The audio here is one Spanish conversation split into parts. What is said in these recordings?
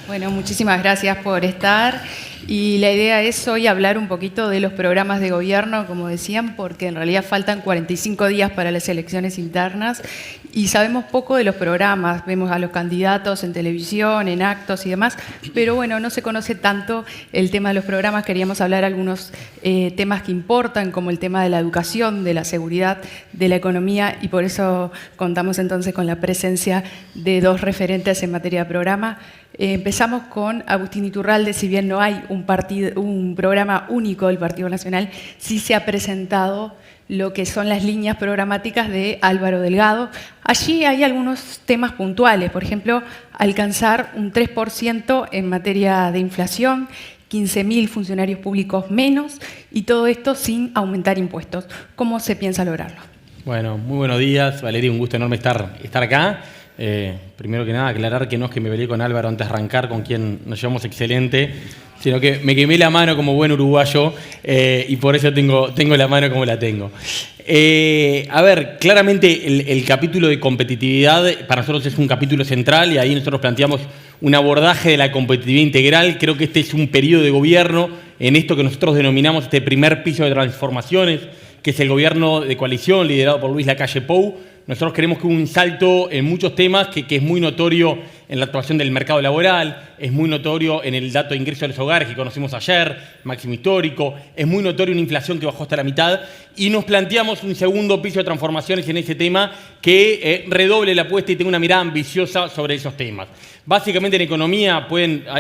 Bueno, muchísimas gracias por estar. Y la idea es hoy hablar un poquito de los programas de gobierno, como decían, porque en realidad faltan 45 días para las elecciones internas y sabemos poco de los programas. Vemos a los candidatos en televisión, en actos y demás, pero bueno, no se conoce tanto el tema de los programas. Queríamos hablar algunos temas que importan, como el tema de la educación, de la seguridad, de la economía, y por eso contamos entonces con la presencia de dos referentes en materia de programa. Empezamos con Agustín Iturralde. Si bien no hay un programa único del Partido Nacional, sí se ha presentado lo que son las líneas programáticas de Álvaro Delgado. Allí hay algunos temas puntuales, por ejemplo, alcanzar un 3% en materia de inflación, 15.000 funcionarios públicos menos, y todo esto sin aumentar impuestos. ¿Cómo se piensa lograrlo? Bueno, muy buenos días, Valeria, un gusto enorme estar acá. Primero que nada, aclarar que no es que me peleé con Álvaro antes de arrancar, con quien nos llevamos excelente, sino que me quemé la mano como buen uruguayo y por eso tengo la mano como la tengo. A ver, claramente el capítulo de competitividad para nosotros es un capítulo central y ahí nosotros planteamos un abordaje de la competitividad integral. Creo que este es un periodo de gobierno en esto que nosotros denominamos este primer piso de transformaciones, que es el gobierno de coalición liderado por Luis Lacalle Pou. Nosotros creemos que hubo un salto en muchos temas que es muy notorio en la actuación del mercado laboral, es muy notorio en el dato de ingreso de los hogares que conocimos ayer, máximo histórico, es muy notorio una inflación que bajó hasta la mitad, y nos planteamos un segundo piso de transformaciones en ese tema que redoble la apuesta y tenga una mirada ambiciosa sobre esos temas. Básicamente en economía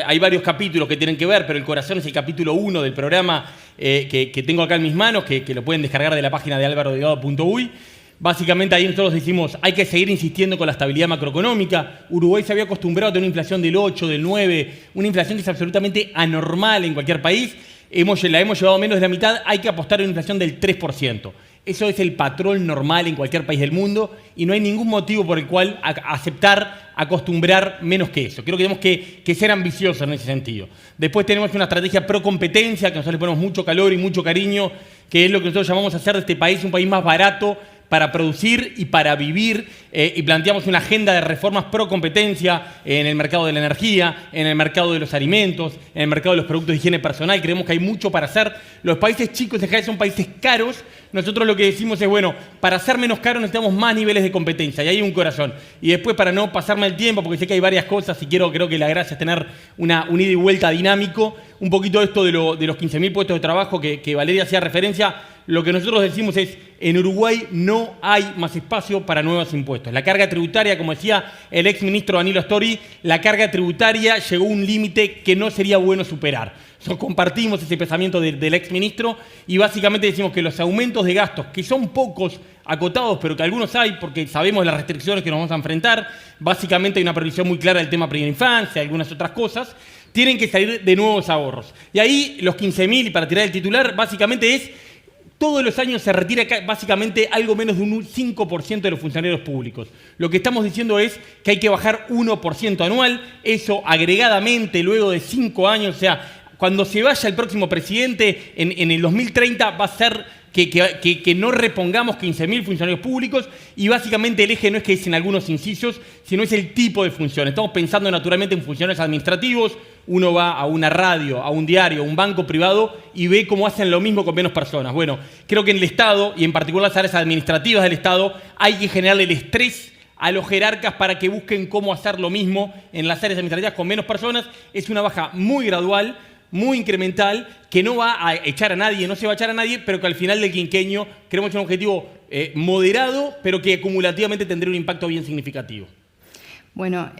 hay varios capítulos que tienen que ver, pero el corazón es el capítulo 1 del programa que tengo acá en mis manos, que lo pueden descargar de la página de alvarodelgado.uy. Básicamente ahí nosotros decimos, hay que seguir insistiendo con la estabilidad macroeconómica. Uruguay se había acostumbrado a tener una inflación del 8, del 9, una inflación que es absolutamente anormal en cualquier país. La hemos llevado a menos de la mitad, hay que apostar a una inflación del 3%. Eso es el patrón normal en cualquier país del mundo y no hay ningún motivo por el cual acostumbrar menos que eso. Creo que tenemos que ser ambiciosos en ese sentido. Después tenemos una estrategia pro competencia, que nosotros le ponemos mucho calor y mucho cariño, que es lo que nosotros llamamos hacer de este país un país más barato para producir y para vivir, y planteamos una agenda de reformas pro competencia en el mercado de la energía, en el mercado de los alimentos, en el mercado de los productos de higiene personal. Creemos que hay mucho para hacer. Los países chicos en general son países caros. Nosotros lo que decimos es, bueno, para ser menos caros necesitamos más niveles de competencia, y hay un corazón. Y después, para no pasarme el tiempo, porque sé que hay varias cosas y creo que la gracia es tener un ida y vuelta dinámico, un poquito esto de los 15.000 puestos de trabajo que Valeria hacía referencia. Lo que nosotros decimos es, en Uruguay no hay más espacio para nuevos impuestos. La carga tributaria, como decía el exministro Danilo Astori, la carga tributaria llegó a un límite que no sería bueno superar. Compartimos ese pensamiento del exministro y básicamente decimos que los aumentos de gastos, que son pocos, acotados, pero que algunos hay porque sabemos las restricciones que nos vamos a enfrentar, básicamente hay una previsión muy clara del tema primera infancia, algunas otras cosas, tienen que salir de nuevos ahorros. Y ahí los 15.000, y para tirar el titular, básicamente es, todos los años se retira básicamente algo menos de un 5% de los funcionarios públicos. Lo que estamos diciendo es que hay que bajar 1% anual, eso agregadamente luego de 5 años, o sea, cuando se vaya el próximo presidente en el 2030 va a ser que no repongamos 15.000 funcionarios públicos, y básicamente el eje no es que es en algunos incisos, sino es el tipo de funciones. Estamos pensando naturalmente en funcionarios administrativos. Uno va a una radio, a un diario, a un banco privado y ve cómo hacen lo mismo con menos personas. Bueno, creo que en el Estado, y en particular las áreas administrativas del Estado, hay que generarle el estrés a los jerarcas para que busquen cómo hacer lo mismo en las áreas administrativas con menos personas. Es una baja muy gradual, muy incremental, que no va a echar a nadie, no se va a echar a nadie, pero que al final del quinquenio creemos que es un objetivo moderado, pero que acumulativamente tendrá un impacto bien significativo. Bueno,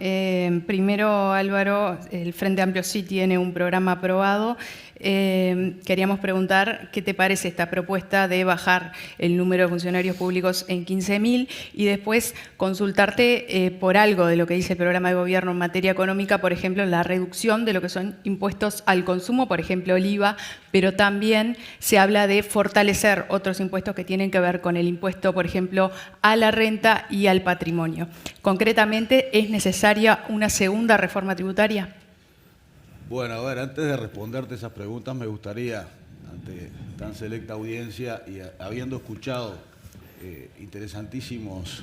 primero, Álvaro, el Frente Amplio sí tiene un programa aprobado. Queríamos preguntar qué te parece esta propuesta de bajar el número de funcionarios públicos en 15.000 y después consultarte por algo de lo que dice el programa de gobierno en materia económica, por ejemplo, la reducción de lo que son impuestos al consumo, por ejemplo, el IVA, pero también se habla de fortalecer otros impuestos que tienen que ver con el impuesto, por ejemplo, a la renta y al patrimonio. Concretamente, ¿es necesaria una segunda reforma tributaria? Bueno, a ver, antes de responderte esas preguntas, me gustaría, ante tan selecta audiencia y habiendo escuchado interesantísimos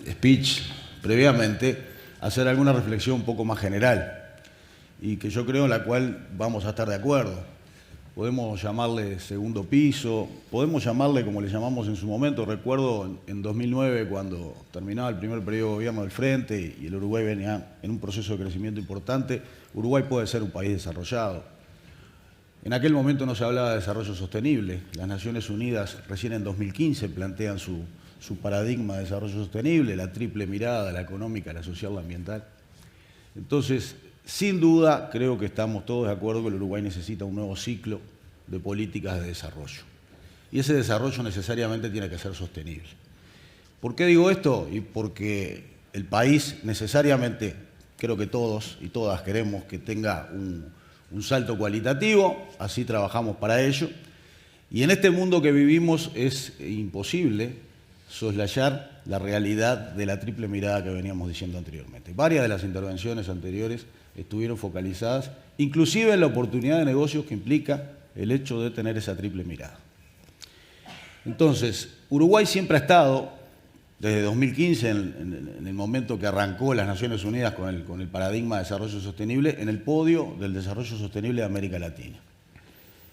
speech previamente, hacer alguna reflexión un poco más general y que yo creo en la cual vamos a estar de acuerdo. Podemos llamarle segundo piso, podemos llamarle como le llamamos en su momento. Recuerdo en 2009, cuando terminaba el primer periodo de gobierno del Frente y el Uruguay venía en un proceso de crecimiento importante, Uruguay puede ser un país desarrollado. En aquel momento no se hablaba de desarrollo sostenible. Las Naciones Unidas recién en 2015 plantean su paradigma de desarrollo sostenible, la triple mirada, la económica, la social, la ambiental. Entonces, sin duda, creo que estamos todos de acuerdo que el Uruguay necesita un nuevo ciclo de políticas de desarrollo. Y ese desarrollo necesariamente tiene que ser sostenible. ¿Por qué digo esto? Y porque el país necesariamente, creo que todos y todas queremos que tenga un salto cualitativo, así trabajamos para ello. Y en este mundo que vivimos es imposible soslayar la realidad de la triple mirada que veníamos diciendo anteriormente. Varias de las intervenciones anteriores estuvieron focalizadas, inclusive en la oportunidad de negocios que implica el hecho de tener esa triple mirada. Entonces, Uruguay siempre ha estado, desde 2015, en el momento que arrancó las Naciones Unidas con el paradigma de desarrollo sostenible, en el podio del desarrollo sostenible de América Latina.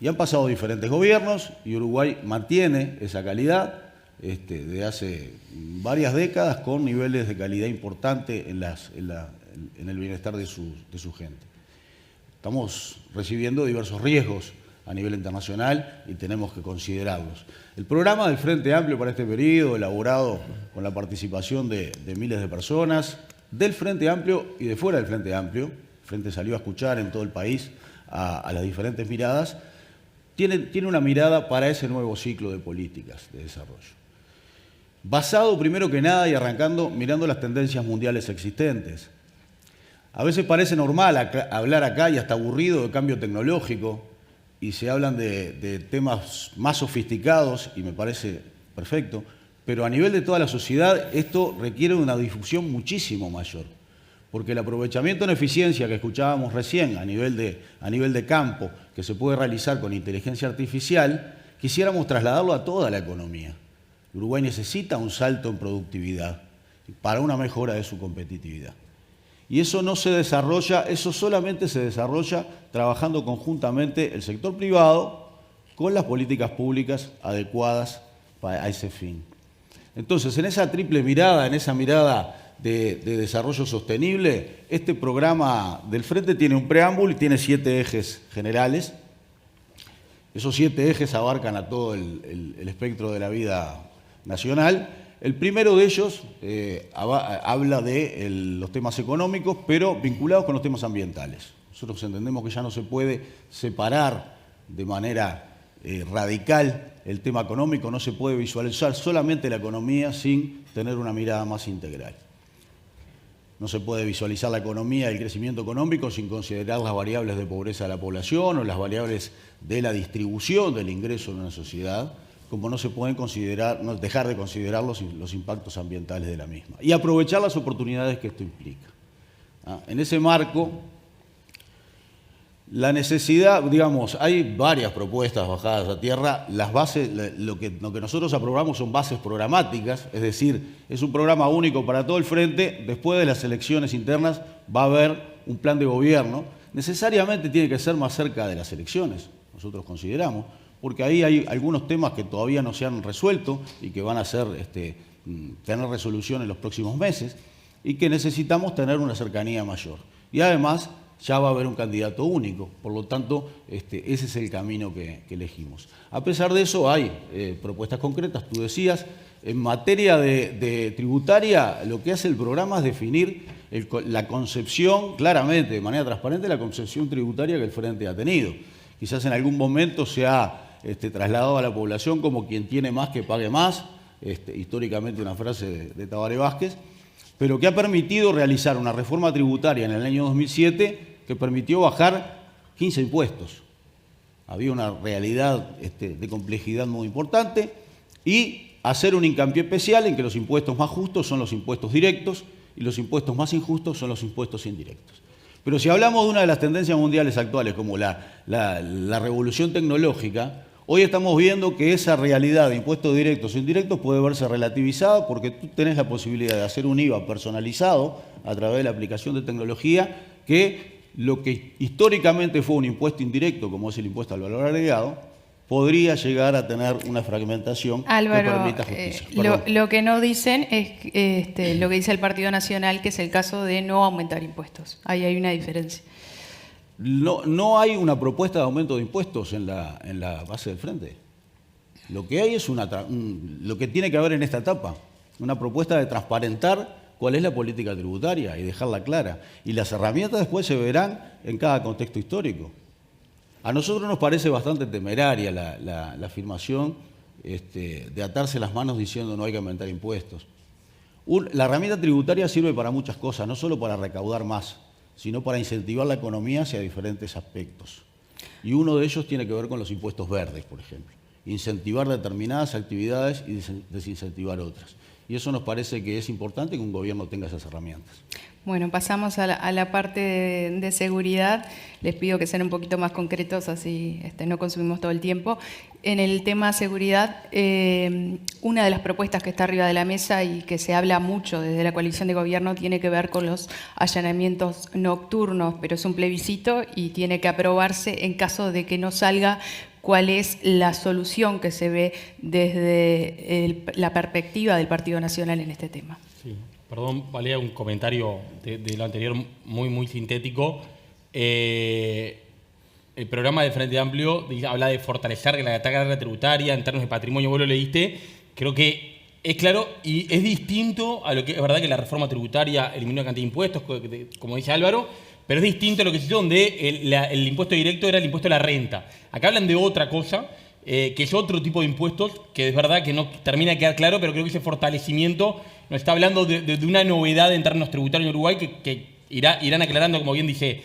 Y han pasado diferentes gobiernos y Uruguay mantiene esa calidad de hace varias décadas con niveles de calidad importante en el bienestar de su gente. Estamos recibiendo diversos riesgos a nivel internacional y tenemos que considerarlos. El programa del Frente Amplio para este periodo, elaborado con la participación de miles de personas, del Frente Amplio y de fuera del Frente Amplio, el Frente salió a escuchar en todo el país a las diferentes miradas, tiene una mirada para ese nuevo ciclo de políticas de desarrollo. Basado primero que nada y arrancando mirando las tendencias mundiales existentes. A veces parece normal hablar acá y hasta aburrido de cambio tecnológico y se hablan de temas más sofisticados y me parece perfecto, pero a nivel de toda la sociedad esto requiere una difusión muchísimo mayor, porque el aprovechamiento en eficiencia que escuchábamos recién a nivel de campo que se puede realizar con inteligencia artificial, quisiéramos trasladarlo a toda la economía. Uruguay necesita un salto en productividad para una mejora de su competitividad. Y eso no se desarrolla, eso solamente se desarrolla trabajando conjuntamente el sector privado con las políticas públicas adecuadas a ese fin. Entonces, en esa triple mirada, en esa mirada de desarrollo sostenible, este programa del Frente tiene un preámbulo y tiene 7 ejes generales. Esos 7 ejes abarcan a todo el espectro de la vida nacional. El primero de ellos habla de los temas económicos, pero vinculados con los temas ambientales. Nosotros entendemos que ya no se puede separar de manera radical el tema económico, no se puede visualizar solamente la economía sin tener una mirada más integral. No se puede visualizar la economía y el crecimiento económico sin considerar las variables de pobreza de la población o las variables de la distribución del ingreso en una sociedad, como no se pueden dejar de considerar los impactos ambientales de la misma. Y aprovechar las oportunidades que esto implica. En ese marco, la necesidad, digamos, hay varias propuestas bajadas a tierra. Las bases, lo que nosotros aprobamos son bases programáticas, es decir, es un programa único para todo el Frente. Después de las elecciones internas va a haber un plan de gobierno. Necesariamente tiene que ser más cerca de las elecciones, nosotros consideramos, porque ahí hay algunos temas que todavía no se han resuelto y que van a tener resolución en los próximos meses y que necesitamos tener una cercanía mayor. Y además ya va a haber un candidato único, por lo tanto ese es el camino que elegimos. A pesar de eso hay propuestas concretas, tú decías, en materia de tributaria lo que hace el programa es definir la concepción, claramente, de manera transparente, la concepción tributaria que el Frente ha tenido. Quizás en algún momento se ha trasladado a la población como quien tiene más que pague más, históricamente una frase de Tabaré Vázquez, pero que ha permitido realizar una reforma tributaria en el año 2007 que permitió bajar 15 impuestos. Había una realidad de complejidad muy importante y hacer un hincapié especial en que los impuestos más justos son los impuestos directos y los impuestos más injustos son los impuestos indirectos. Pero si hablamos de una de las tendencias mundiales actuales como la revolución tecnológica, Hoy estamos viendo que esa realidad de impuestos directos e indirectos puede verse relativizada porque tú tenés la posibilidad de hacer un IVA personalizado a través de la aplicación de tecnología que lo que históricamente fue un impuesto indirecto, como es el impuesto al valor agregado, podría llegar a tener una fragmentación Álvaro, que permita justicia. lo que no dicen es lo que dice el Partido Nacional, que es el caso de no aumentar impuestos. Ahí hay una diferencia. No hay una propuesta de aumento de impuestos en la base del frente. Lo que hay es lo que tiene que haber en esta etapa, una propuesta de transparentar cuál es la política tributaria y dejarla clara. Y las herramientas después se verán en cada contexto histórico. A nosotros nos parece bastante temeraria la afirmación de atarse las manos diciendo no hay que aumentar impuestos. La herramienta tributaria sirve para muchas cosas, no solo para recaudar más, sino para incentivar la economía hacia diferentes aspectos. Y uno de ellos tiene que ver con los impuestos verdes, por ejemplo. Incentivar determinadas actividades y desincentivar otras. Y eso nos parece que es importante que un gobierno tenga esas herramientas. Bueno, pasamos a la parte de seguridad. Les pido que sean un poquito más concretos, así no consumimos todo el tiempo. En el tema seguridad, una de las propuestas que está arriba de la mesa y que se habla mucho desde la coalición de gobierno tiene que ver con los allanamientos nocturnos, pero es un plebiscito y tiene que aprobarse en caso de que no salga cuál es la solución que se ve desde la perspectiva del Partido Nacional en este tema. Sí. Perdón, valía un comentario de lo anterior muy sintético. El programa del Frente Amplio habla de fortalecer la carga tributaria en términos de patrimonio. Vos lo leíste. Creo que es claro y es distinto a lo que es verdad que la reforma tributaria eliminó cantidad de impuestos, como dice Álvaro, pero es distinto a lo que se hizo donde el impuesto directo era el impuesto a la renta. Acá hablan de otra cosa, que es otro tipo de impuestos, que es verdad que no termina de quedar claro, pero creo que ese fortalecimiento nos está hablando de una novedad en términos tributarios en Uruguay que irán aclarando, como bien dice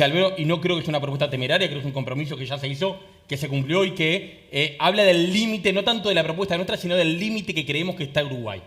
Álvaro, y no creo que sea una propuesta temeraria, creo que es un compromiso que ya se hizo, que se cumplió y que habla del límite, no tanto de la propuesta nuestra, sino del límite que creemos que está Uruguay.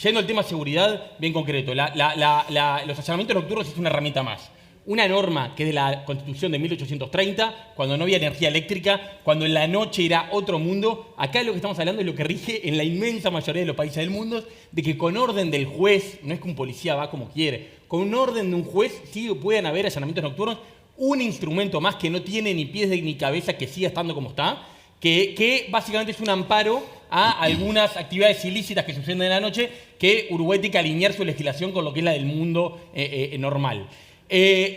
Yendo al tema seguridad, bien concreto, los allanamientos nocturnos es una herramienta más. Una norma que es de la Constitución de 1830, cuando no había energía eléctrica, cuando en la noche era otro mundo. Acá lo que estamos hablando es lo que rige en la inmensa mayoría de los países del mundo, de que con orden del juez, no es que un policía va como quiere, con un orden de un juez sí pueden haber allanamientos nocturnos, un instrumento más que no tiene ni pies ni cabeza, que siga estando como está, que básicamente es un amparo a algunas actividades ilícitas que suceden en la noche, que Uruguay tiene que alinear su legislación con lo que es la del mundo normal.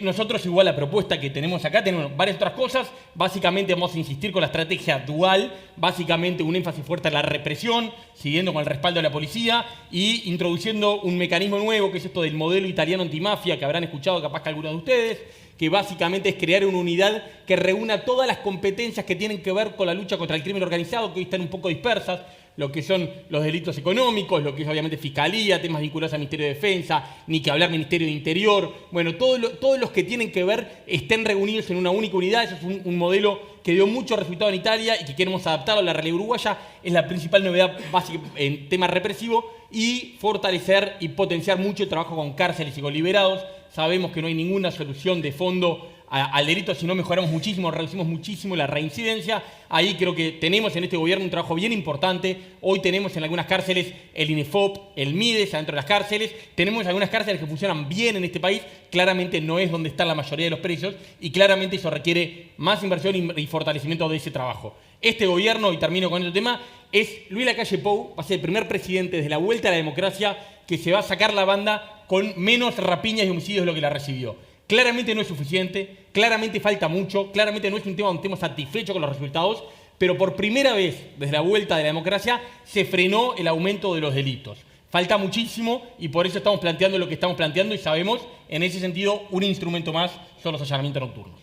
Nosotros igual la propuesta que tenemos acá, tenemos varias otras cosas, básicamente vamos a insistir con la estrategia dual, básicamente un énfasis fuerte en la represión, siguiendo con el respaldo de la policía y introduciendo un mecanismo nuevo que es esto del modelo italiano antimafia que habrán escuchado capaz que algunos de ustedes, que básicamente es crear una unidad que reúna todas las competencias que tienen que ver con la lucha contra el crimen organizado, que hoy están un poco dispersas, lo que son los delitos económicos, lo que es obviamente Fiscalía, temas vinculados al Ministerio de Defensa, ni que hablar Ministerio de Interior. Bueno, todos los que tienen que ver estén reunidos en una única unidad. Eso es un modelo que dio mucho resultado en Italia y que queremos adaptarlo a la realidad uruguaya. Es la principal novedad básica en tema represivo y fortalecer y potenciar mucho el trabajo con cárceles y con liberados. Sabemos que no hay ninguna solución de fondo al delito, si no mejoramos muchísimo, reducimos muchísimo la reincidencia. Ahí creo que tenemos en este gobierno un trabajo bien importante. Hoy tenemos en algunas cárceles el INEFOP, el MIDES adentro de las cárceles. Tenemos algunas cárceles que funcionan bien en este país. Claramente no es donde está la mayoría de los presos y claramente eso requiere más inversión y fortalecimiento de ese trabajo. Este gobierno, y termino con este tema, es Luis Lacalle Pou, va a ser el primer presidente desde la vuelta a la democracia que se va a sacar la banda con menos rapiñas y homicidios de lo que la recibió. Claramente no es suficiente, claramente falta mucho, claramente no es un tema donde estemos satisfechos con los resultados, pero por primera vez desde la vuelta de la democracia se frenó el aumento de los delitos. Falta muchísimo y por eso estamos planteando lo que estamos planteando y sabemos, en ese sentido, un instrumento más son los allanamientos nocturnos.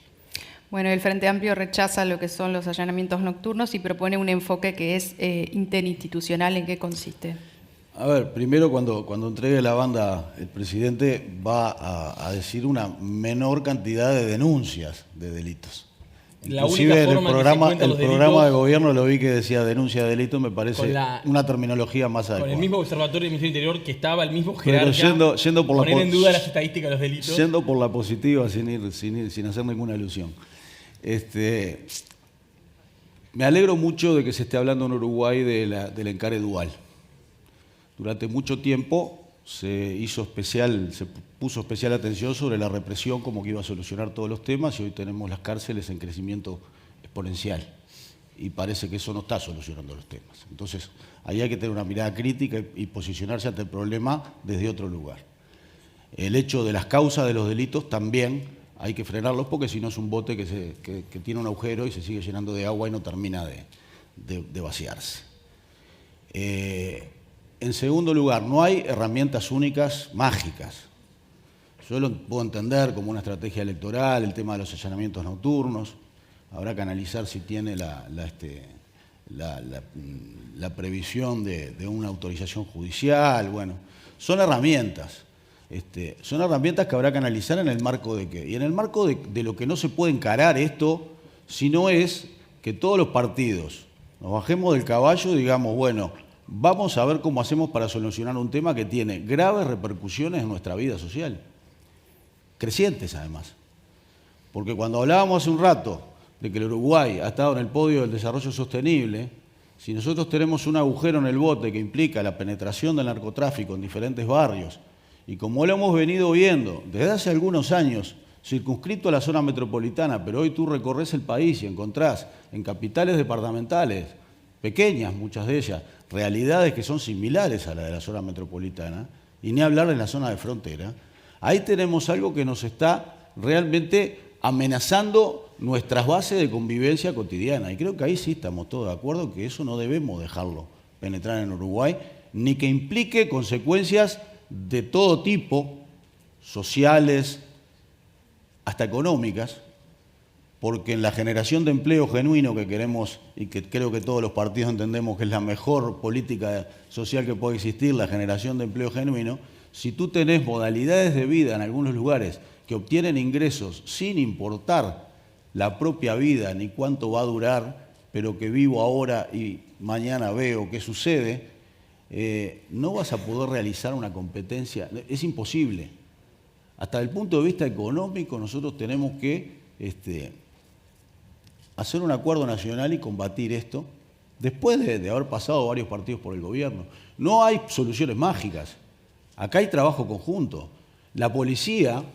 Bueno, el Frente Amplio rechaza lo que son los allanamientos nocturnos y propone un enfoque que es interinstitucional. ¿En qué consiste? A ver, primero cuando entregue la banda, el presidente va a decir una menor cantidad de denuncias de delitos. Inclusive en el programa de gobierno lo vi que decía denuncia de delito, me parece una terminología más adecuada. Con el mismo observatorio del Ministerio del Interior que estaba el mismo jerarca, yendo por poner en duda las estadísticas de los delitos. Yendo por la positiva sin hacer ninguna ilusión. Me alegro mucho de que se esté hablando en Uruguay del encare dual. Durante mucho tiempo se puso especial atención sobre la represión como que iba a solucionar todos los temas y hoy tenemos las cárceles en crecimiento exponencial. Y parece que eso no está solucionando los temas. Entonces, ahí hay que tener una mirada crítica y posicionarse ante el problema desde otro lugar. El hecho de las causas de los delitos también hay que frenarlos porque si no es un bote que tiene un agujero y se sigue llenando de agua y no termina de vaciarse. En segundo lugar, no hay herramientas únicas mágicas. Yo lo puedo entender como una estrategia electoral, el tema de los allanamientos nocturnos. Habrá que analizar si tiene la previsión de una autorización judicial. Bueno, son herramientas. Son herramientas que habrá que analizar en el marco de qué. Y en el marco de lo que no se puede encarar esto, si no es que todos los partidos nos bajemos del caballo y digamos, bueno, vamos a ver cómo hacemos para solucionar un tema que tiene graves repercusiones en nuestra vida social. Crecientes, además. Porque cuando hablábamos hace un rato de que el Uruguay ha estado en el podio del desarrollo sostenible, si nosotros tenemos un agujero en el bote que implica la penetración del narcotráfico en diferentes barrios, y como lo hemos venido viendo desde hace algunos años, circunscrito a la zona metropolitana, pero hoy tú recorres el país y encontrás en capitales departamentales, pequeñas muchas de ellas, realidades que son similares a la de la zona metropolitana, y ni hablar de la zona de frontera, ahí tenemos algo que nos está realmente amenazando nuestras bases de convivencia cotidiana. Y creo que ahí sí estamos todos de acuerdo que eso no debemos dejarlo penetrar en Uruguay, ni que implique consecuencias de todo tipo, sociales, hasta económicas, porque en la generación de empleo genuino que queremos y que creo que todos los partidos entendemos que es la mejor política social que puede existir, la generación de empleo genuino, si tú tenés modalidades de vida en algunos lugares que obtienen ingresos sin importar la propia vida ni cuánto va a durar, pero que vivo ahora y mañana veo qué sucede, no vas a poder realizar una competencia, es imposible. Hasta el punto de vista económico nosotros tenemos que hacer un acuerdo nacional y combatir esto después de haber pasado varios partidos por el gobierno. No hay soluciones mágicas, acá hay trabajo conjunto. La policía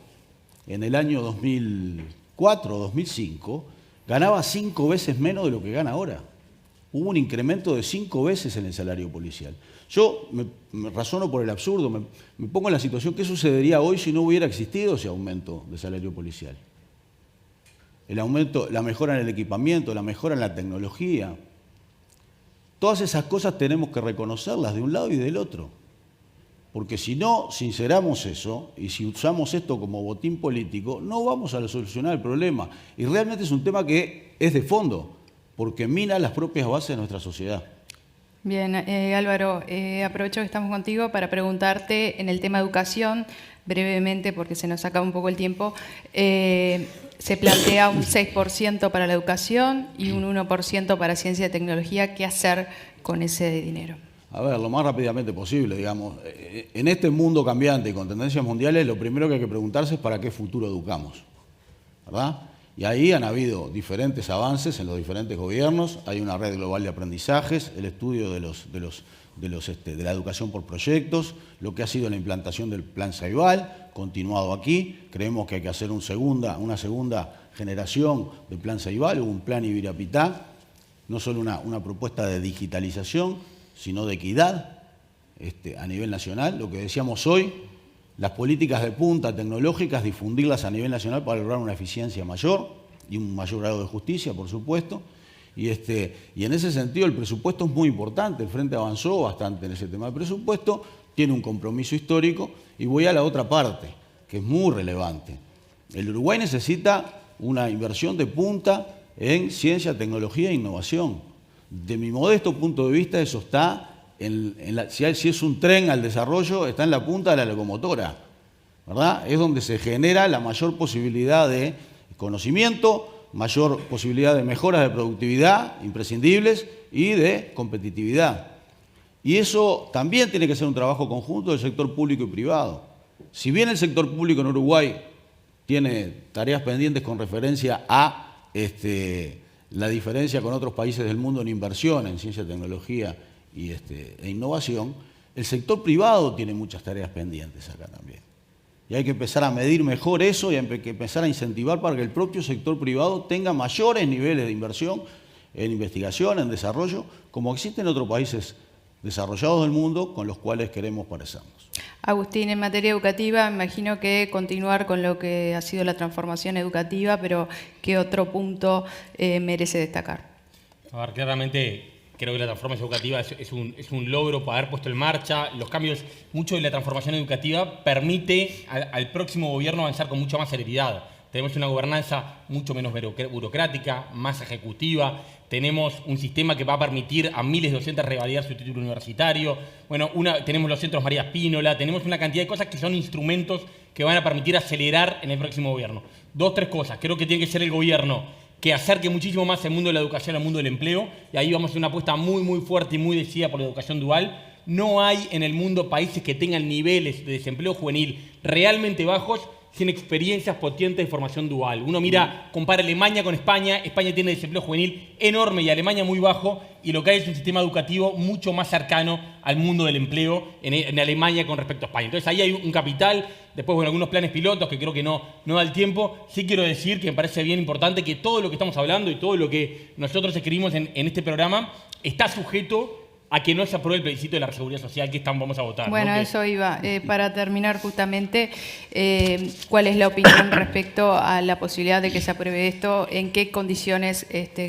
en el año 2004 o 2005 ganaba 5 veces menos de lo que gana ahora. Hubo un incremento de 5 veces en el salario policial. Yo me razono por el absurdo, me pongo en la situación, ¿qué sucedería hoy si no hubiera existido ese aumento de salario policial? El aumento, la mejora en el equipamiento, la mejora en la tecnología. Todas esas cosas tenemos que reconocerlas de un lado y del otro. Porque si no sinceramos eso y si usamos esto como botín político, no vamos a solucionar el problema. Y realmente es un tema que es de fondo, porque mina las propias bases de nuestra sociedad. Bien, Álvaro, aprovecho que estamos contigo para preguntarte en el tema educación, brevemente, porque se nos acaba un poco el tiempo. Se plantea un 6% para la educación y un 1% para ciencia y tecnología. ¿Qué hacer con ese dinero? A ver, lo más rápidamente posible, digamos. En este mundo cambiante y con tendencias mundiales, lo primero que hay que preguntarse es para qué futuro educamos, ¿verdad? Y ahí han habido diferentes avances en los diferentes gobiernos, hay una red global de aprendizajes, el estudio de la educación por proyectos, lo que ha sido la implantación del Plan Ceibal, continuado aquí. Creemos que hay que hacer una segunda generación del Plan Ceibal, un plan Ibirapitá, no solo una propuesta de digitalización, sino de equidad a nivel nacional. Lo que decíamos hoy, las políticas de punta tecnológicas, difundirlas a nivel nacional para lograr una eficiencia mayor y un mayor grado de justicia, por supuesto. Y en ese sentido el presupuesto es muy importante, el Frente avanzó bastante en ese tema del presupuesto, tiene un compromiso histórico y voy a la otra parte, que es muy relevante. El Uruguay necesita una inversión de punta en ciencia, tecnología e innovación. De mi modesto punto de vista eso está, si es un tren al desarrollo, está en la punta de la locomotora, ¿verdad? Es donde se genera la mayor posibilidad de conocimiento, mayor posibilidad de mejoras de productividad imprescindibles y de competitividad. Y eso también tiene que ser un trabajo conjunto del sector público y privado. Si bien el sector público en Uruguay tiene tareas pendientes con referencia a la diferencia con otros países del mundo en inversión, en ciencia, tecnología e innovación, el sector privado tiene muchas tareas pendientes acá también. Y hay que empezar a medir mejor eso y hay que empezar a incentivar para que el propio sector privado tenga mayores niveles de inversión en investigación, en desarrollo, como existen en otros países desarrollados del mundo con los cuales queremos parecernos. Agustín, en materia educativa, imagino que continuar con lo que ha sido la transformación educativa, pero ¿qué otro punto merece destacar? A ver, claramente creo que la transformación educativa es un logro para haber puesto en marcha los cambios. Mucho de la transformación educativa permite al próximo gobierno avanzar con mucha más celeridad. Tenemos una gobernanza mucho menos burocrática, más ejecutiva. Tenemos un sistema que va a permitir a miles de docentes revalidar su título universitario. Bueno, tenemos los centros María Spínola, tenemos una cantidad de cosas que son instrumentos que van a permitir acelerar en el próximo gobierno. 2, 3 cosas. Creo que tiene que ser el gobierno que acerque muchísimo más el mundo de la educación al mundo del empleo. Y ahí vamos a hacer una apuesta muy, muy fuerte y muy decidida por la educación dual. No hay en el mundo países que tengan niveles de desempleo juvenil realmente bajos sin experiencias potentes de formación dual. Uno mira, compara Alemania con España. España tiene desempleo juvenil enorme y Alemania muy bajo, y lo que hay es un sistema educativo mucho más cercano al mundo del empleo en Alemania con respecto a España. Entonces ahí hay un capital. Después, bueno, algunos planes pilotos que creo que no da el tiempo. Sí quiero decir que me parece bien importante que todo lo que estamos hablando y todo lo que nosotros escribimos en este programa está sujeto a que no se apruebe el plebiscito de la seguridad social que vamos a votar. Bueno, ¿no? eso iba. Para terminar justamente, ¿cuál es la opinión respecto a la posibilidad de que se apruebe esto? ¿En qué condiciones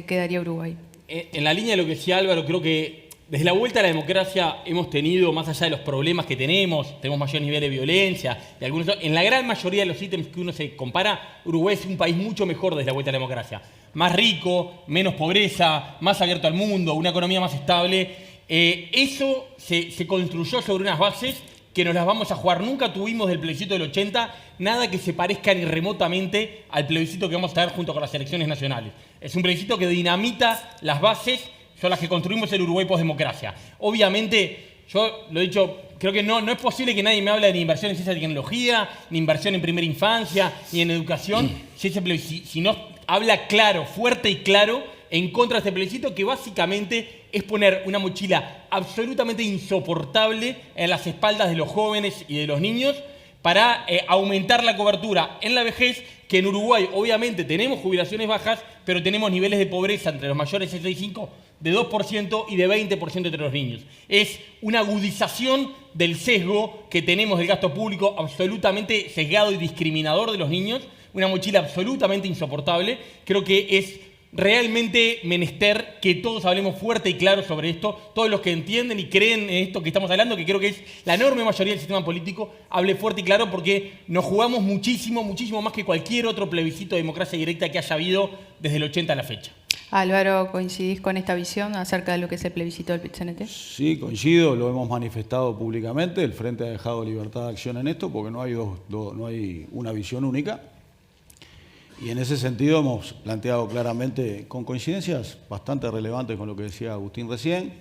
quedaría Uruguay? En la línea de lo que decía Álvaro, creo que desde la vuelta a la democracia hemos tenido, más allá de los problemas que tenemos mayor nivel de violencia, y algunos, en la gran mayoría de los ítems que uno se compara, Uruguay es un país mucho mejor desde la vuelta a la democracia. Más rico, menos pobreza, más abierto al mundo, una economía más estable. Eso se construyó sobre unas bases que nos las vamos a jugar. Nunca tuvimos del plebiscito del 80 nada que se parezca ni remotamente al plebiscito que vamos a tener junto con las elecciones nacionales. Es un plebiscito que dinamita las bases, son las que construimos el Uruguay postdemocracia. Obviamente, yo lo he dicho, creo que no es posible que nadie me hable de inversión en ciencia y tecnología, ni inversión en primera infancia, ni en educación, si no habla claro, fuerte y claro, en contra de este plebiscito, que básicamente es poner una mochila absolutamente insoportable en las espaldas de los jóvenes y de los niños para aumentar la cobertura en la vejez, que en Uruguay obviamente tenemos jubilaciones bajas, pero tenemos niveles de pobreza entre los mayores de 65 de 2% y de 20% entre los niños. Es una agudización del sesgo que tenemos del gasto público absolutamente sesgado y discriminador de los niños, una mochila absolutamente insoportable. Creo que es realmente menester que todos hablemos fuerte y claro sobre esto, todos los que entienden y creen en esto que estamos hablando, que creo que es la enorme mayoría del sistema político, hable fuerte y claro, porque nos jugamos muchísimo, muchísimo más que cualquier otro plebiscito de democracia directa que haya habido desde el 80 a la fecha. Álvaro, ¿coincidís con esta visión acerca de lo que es el plebiscito del PIT-CNT? Sí, coincido, lo hemos manifestado públicamente. El Frente ha dejado libertad de acción en esto porque no hay una visión única. Y en ese sentido hemos planteado claramente, con coincidencias bastante relevantes con lo que decía Agustín recién,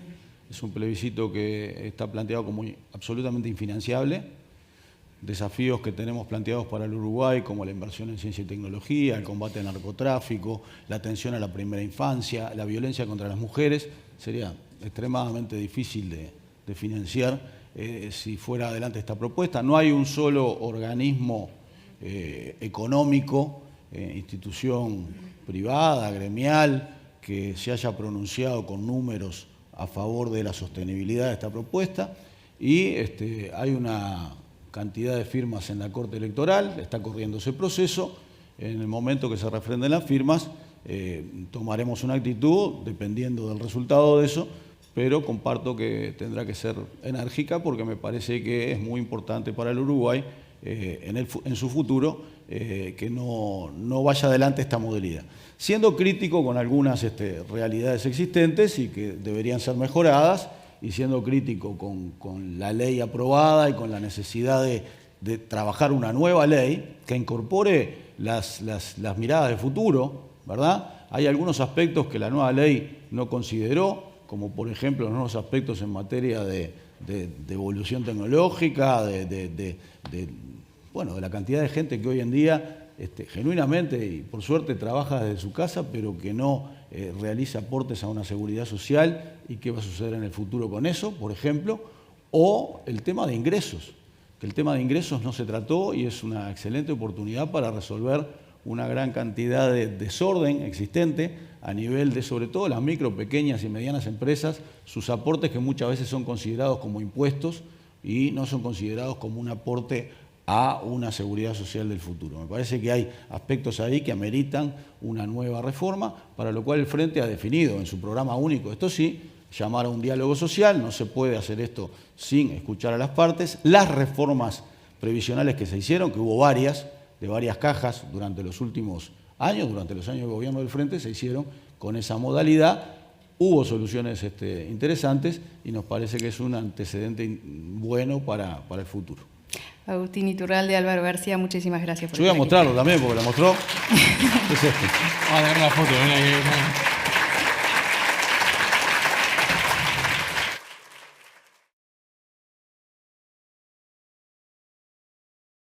es un plebiscito que está planteado como absolutamente infinanciable. Desafíos que tenemos planteados para el Uruguay, como la inversión en ciencia y tecnología, el combate al narcotráfico, la atención a la primera infancia, la violencia contra las mujeres, sería extremadamente difícil de financiar si fuera adelante esta propuesta. No hay un solo organismo económico, institución privada, gremial, que se haya pronunciado con números a favor de la sostenibilidad de esta propuesta, y hay una cantidad de firmas en la Corte Electoral, está corriendo ese proceso. En el momento que se refrenden las firmas, tomaremos una actitud dependiendo del resultado de eso, pero comparto que tendrá que ser enérgica porque me parece que es muy importante para el Uruguay en su futuro que no vaya adelante esta modalidad. Siendo crítico con algunas realidades existentes y que deberían ser mejoradas, y siendo crítico con la ley aprobada y con la necesidad de trabajar una nueva ley que incorpore las miradas de futuro, ¿verdad? Hay algunos aspectos que la nueva ley no consideró, como por ejemplo los nuevos aspectos en materia de evolución tecnológica, de la cantidad de gente que hoy en día genuinamente y por suerte trabaja desde su casa, pero que no realiza aportes a una seguridad social y qué va a suceder en el futuro con eso, por ejemplo, o el tema de ingresos, que el tema de ingresos no se trató y es una excelente oportunidad para resolver una gran cantidad de desorden existente a nivel de, sobre todo, las micro, pequeñas y medianas empresas, sus aportes que muchas veces son considerados como impuestos y no son considerados como un aporte a una seguridad social del futuro. Me parece que hay aspectos ahí que ameritan una nueva reforma, para lo cual el Frente ha definido en su programa único, esto sí, llamar a un diálogo social, no se puede hacer esto sin escuchar a las partes, las reformas previsionales que se hicieron, que hubo varias, de varias cajas durante los últimos años, durante los años de gobierno del Frente, se hicieron con esa modalidad. Hubo soluciones interesantes y nos parece que es un antecedente bueno para el futuro. Agustín Iturralde, Álvaro García, muchísimas gracias por Yo voy a estar aquí. mostrarlo también porque lo mostró. Es este. Vamos a agarrar la foto.